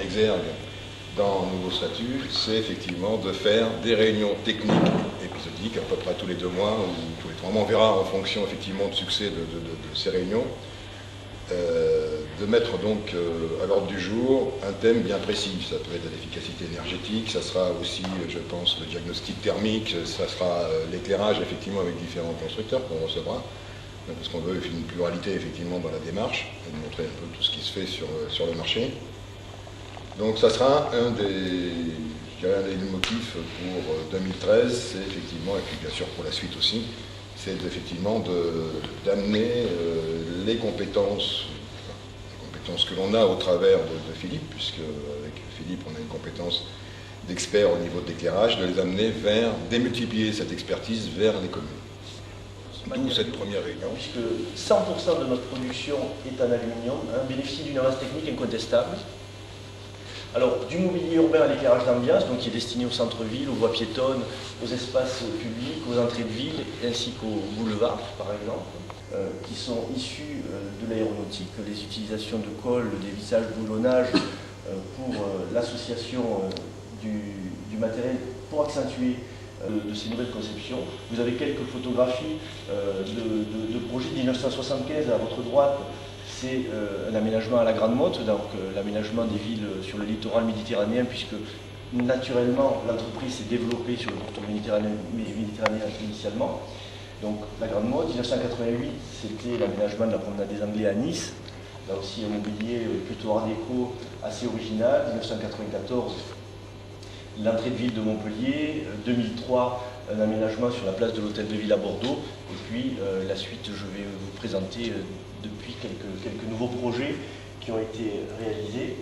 exergue dans le nouveau statut, c'est effectivement de faire des réunions techniques épisodiques, à peu près tous les 2 mois ou tous les 3 mois. On verra en fonction effectivement du succès de ces réunions, de mettre donc à l'ordre du jour un thème bien précis. Ça peut être l'efficacité énergétique, ça sera aussi, je pense, le diagnostic thermique, ça sera l'éclairage effectivement avec différents constructeurs qu'on recevra, parce qu'on veut une pluralité effectivement dans la démarche, et de montrer un peu tout ce qui se fait sur le marché. Donc ça sera un des motifs pour 2013, c'est effectivement, et puis bien sûr pour la suite aussi, c'est effectivement d'amener les compétences que l'on a au travers de Philippe, puisque avec Philippe on a une compétence d'expert au niveau de l'éclairage, de les amener vers, démultiplier cette expertise vers les communes. D'où cette première réunion. Puisque 100% de notre production est en aluminium, bénéficie d'une avance technique incontestable. Alors, du mobilier urbain à l'éclairage d'ambiance, donc qui est destiné au centre-ville, aux voies piétonnes, aux espaces publics, aux entrées de ville, ainsi qu'aux boulevards, par exemple, qui sont issus de l'aéronautique, les utilisations de colle, des vissages boulonnages pour l'association du matériel pour accentuer de ces nouvelles conceptions. Vous avez quelques photographies de projets de 1975 à votre droite. C'est un aménagement à la Grande Motte, donc l'aménagement des villes sur le littoral méditerranéen, puisque naturellement l'entreprise s'est développée sur le pourtour méditerranéen initialement. Donc la Grande Motte, 1988, c'était l'aménagement de la promenade des Anglais à Nice, là aussi un mobilier plutôt art déco assez original. 1994, l'entrée de ville de Montpellier, 2003, un aménagement sur la place de l'Hôtel de Ville à Bordeaux, et puis la suite, je vais vous présenter depuis quelques nouveaux projets qui ont été réalisés.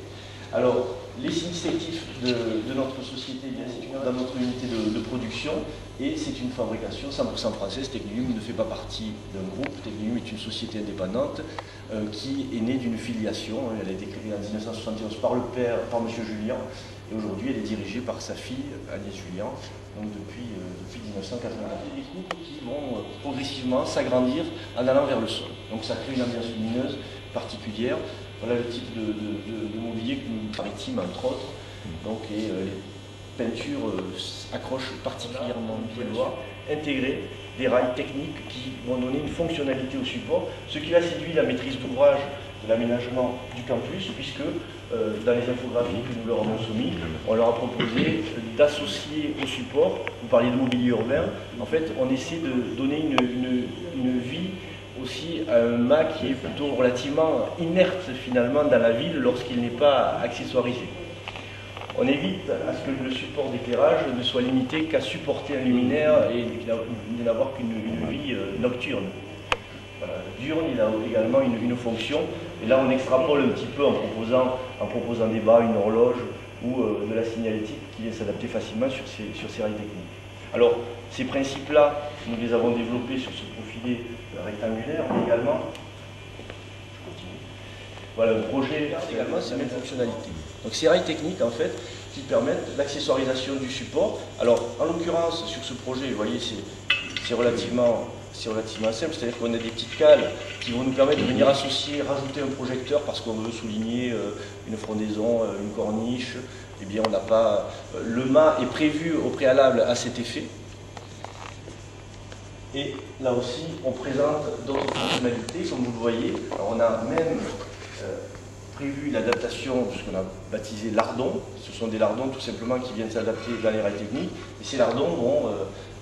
Alors, les signes distinctifs de notre société, c'est dans notre unité de production, et c'est une fabrication 100% française. Technium ne fait pas partie d'un groupe. Technium est une société indépendante qui est née d'une filiation. Elle a été créée en 1971 par le père, par M. Julien, et aujourd'hui elle est dirigée par sa fille Agnès Julien, donc depuis 1980. Des groupes qui vont progressivement s'agrandir en allant vers le sol. Donc ça crée une ambiance lumineuse particulière. Voilà le type de mobilier que nous maritime entre autres. Donc, et les peintures accrochent particulièrement bien loin, intégrer des rails techniques qui vont donner une fonctionnalité au support, ce qui a séduit la maîtrise d'ouvrage de l'aménagement du campus, puisque dans les infographies que nous leur avons soumis, on leur a proposé d'associer au support, vous parliez de mobilier urbain, en fait on essaie de donner une vie aussi à un mât qui est plutôt relativement inerte finalement dans la ville lorsqu'il n'est pas accessoirisé. On évite à ce que le support d'éclairage ne soit limité qu'à supporter un luminaire et n'avoir qu'une vie nocturne. Voilà. Diurne, il a également une fonction, et là on extrapole un petit peu en proposant des bas, une horloge ou de la signalétique qui vient s'adapter facilement sur ces rails techniques. Alors, ces principes-là, nous les avons développés sur ce profilé rectangulaire, mais également, je continue, voilà, le projet également, c'est la même fonctionnalité. Donc ces rails techniques, en fait, qui permettent l'accessoirisation du support. Alors, en l'occurrence, sur ce projet, vous voyez, c'est relativement simple, c'est-à-dire qu'on a des petites cales qui vont nous permettre de venir associer, rajouter un projecteur parce qu'on veut souligner une frondaison, une corniche. Eh bien, on n'a pas. Le mât est prévu au préalable à cet effet. Et là aussi, on présente d'autres fonctionnalités, comme vous le voyez. Alors, on a même prévu l'adaptation de ce qu'on a baptisé lardons. Ce sont des lardons tout simplement qui viennent s'adapter dans les rails techniques. Et ces lardons vont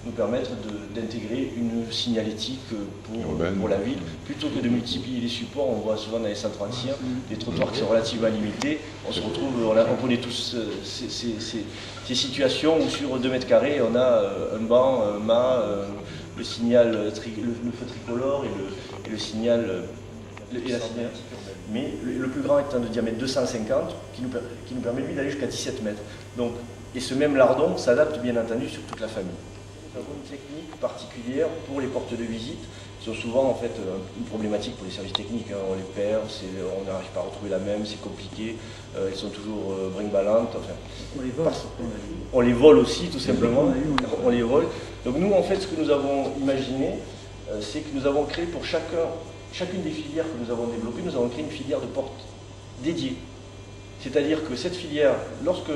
nous permettre d'intégrer une signalétique pour la ville. Plutôt que de multiplier les supports, on voit souvent dans les centres anciens des trottoirs qui sont relativement limités. On se retrouve, on connaît tous ces situations où sur 2 mètres carrés, on a un banc, un mât, le signal, le feu tricolore et le signal et la signalétique urbaine. Mais le plus grand étant de diamètre 250, qui nous permet lui d'aller jusqu'à 17 mètres. Donc, et ce même lardon s'adapte bien entendu sur toute la famille. Nous avons une technique particulière pour les portes de visite, qui sont souvent en fait une problématique pour les services techniques. Hein. On les perd, on n'arrive pas à retrouver la même, c'est compliqué, elles sont toujours brinque-ballantes. Enfin, on les vole. On les vole aussi, tout simplement. On les vole. Donc nous, en fait, ce que nous avons imaginé, c'est que nous avons créé pour chacune des filières que nous avons développées, nous avons créé une filière de portes dédiée. C'est-à-dire que cette filière, lorsque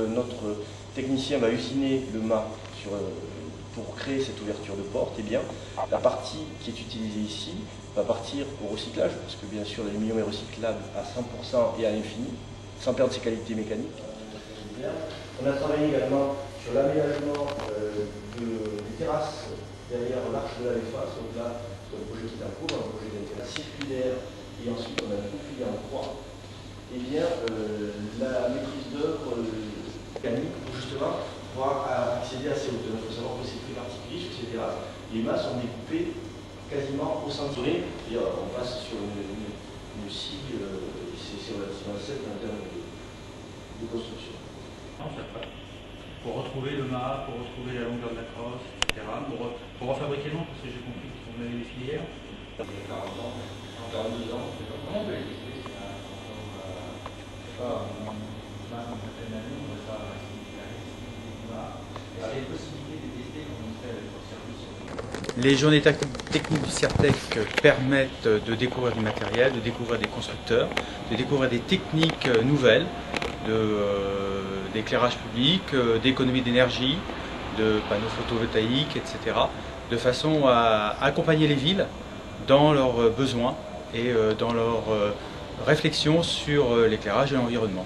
notre technicien va usiner le mât pour créer cette ouverture de porte, eh bien, la partie qui est utilisée ici va partir au recyclage, parce que bien sûr l'aluminium est recyclable à 100% et à l'infini, sans perdre ses qualités mécaniques. On a travaillé également sur l'aménagement des terrasses derrière l'arche de la Léface. Donc là, c'est un projet qui est en cours, un projet d'intérêt circulaire, et ensuite on a tout plié en croix. Eh bien, la maîtrise d'œuvre mécanique pour justement pouvoir accéder à ces hauteurs. Il faut savoir que c'est très particulier sur ces terrasses. Les mâts sont découpés quasiment au centre. Et on passe sur une scie, c'est relativement simple en termes de construction. Pour retrouver le mât, pour retrouver la longueur de la crosse, etc. Pour refabriquer non, parce que j'ai compris qu'on avait des filières. Il y a 40 ans, 42 ans, comment on peut les tester? Les journées techniques du CERTEC permettent de découvrir du matériel, de découvrir des constructeurs, de découvrir des techniques nouvelles d'éclairage public, d'économie d'énergie, de panneaux photovoltaïques, etc. de façon à accompagner les villes dans leurs besoins et dans leurs réflexions sur l'éclairage et l'environnement.